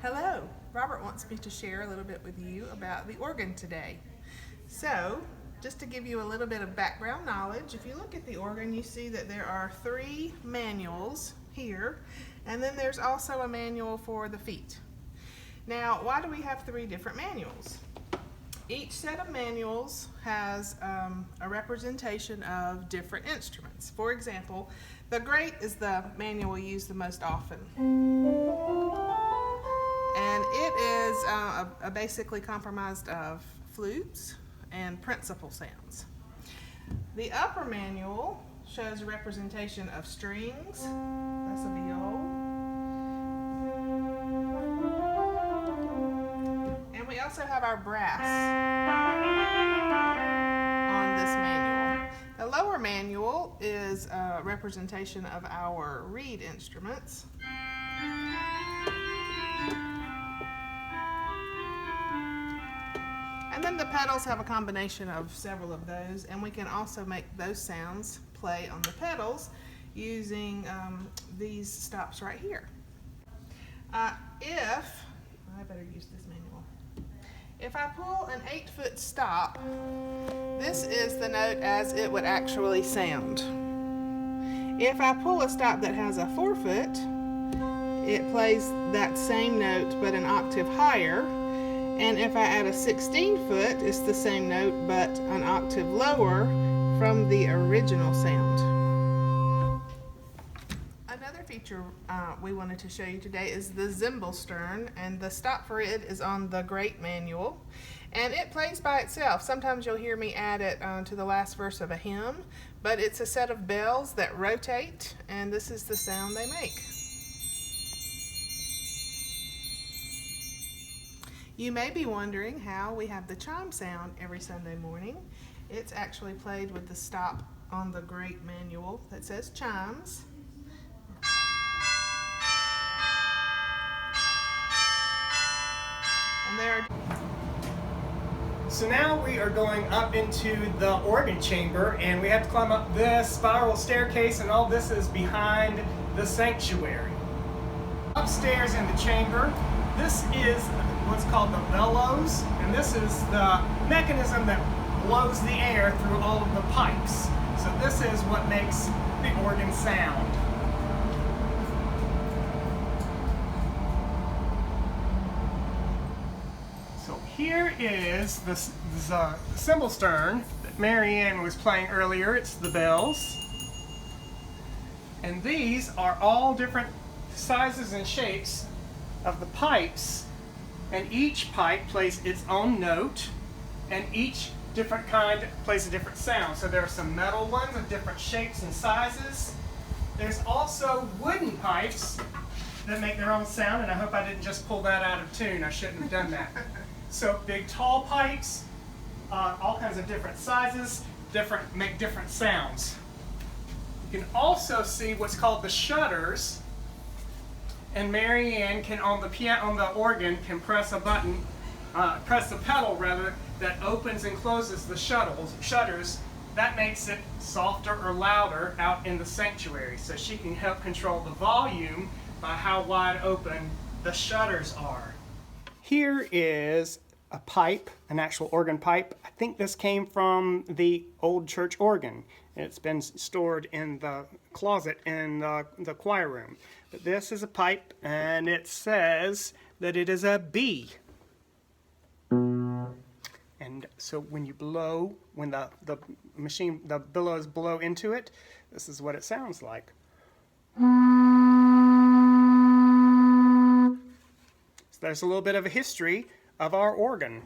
Hello, Robert wants me to share a little bit with you about the organ today. So, just to give you a little bit of background knowledge, if you look at the organ, you see that there are 3 manuals here, and then there's also a manual for the feet. Now, why do we have 3 different manuals? Each set of manuals has a representation of different instruments. For example, the grate is the manual we use the most often. And it is basically comprised of flutes and principal sounds. The upper manual shows a representation of strings. That's a viol. And we also have our brass on this manual. The lower manual is a representation of our reed instruments. And then the pedals have a combination of several of those, and we can also make those sounds play on the pedals using these stops right here. I better use this manual. If I pull an 8-foot stop, this is the note as it would actually sound. If I pull a stop that has a 4-foot, it plays that same note but an octave higher. And if I add a 16-foot, it's the same note but an octave lower from the original sound. Another feature we wanted to show you today is the Zimbelstern, and the stop for it is on the grate manual. And it plays by itself. Sometimes you'll hear me add it to the last verse of a hymn, but it's a set of bells that rotate, and this is the sound they make. You may be wondering how we have the chime sound every Sunday morning. It's actually played with the stop on the grate manual that says chimes. And So now we are going up into the organ chamber, and we have to climb up this spiral staircase, and all this is behind the sanctuary. Upstairs in the chamber, this is what's called the bellows, and this is the mechanism that blows the air through all of the pipes. So this is what makes the organ sound. So here is the Zimbelstern that Mary Ann was playing earlier. It's the bells. And these are all different sizes and shapes of the pipes, and each pipe plays its own note, and each different kind plays a different sound. So there are some metal ones of different shapes and sizes. There's also wooden pipes that make their own sound, and I hope I didn't just pull that out of tune. I shouldn't have done that. So big tall pipes, all kinds of different sizes, make different sounds. You can also see what's called the shutters. And Mary Ann can, on the organ, can press a button, press the pedal rather, that opens and closes the shutters. That makes it softer or louder out in the sanctuary. So she can help control the volume by how wide open the shutters are. Here is a pipe, an actual organ pipe. I think this came from the old church organ. It's been stored in the closet in the choir room. But this is a pipe, and it says that it is a B. And so when you blow, when the billows blow into it, this is what it sounds like. So there's a little bit of a history of our organ.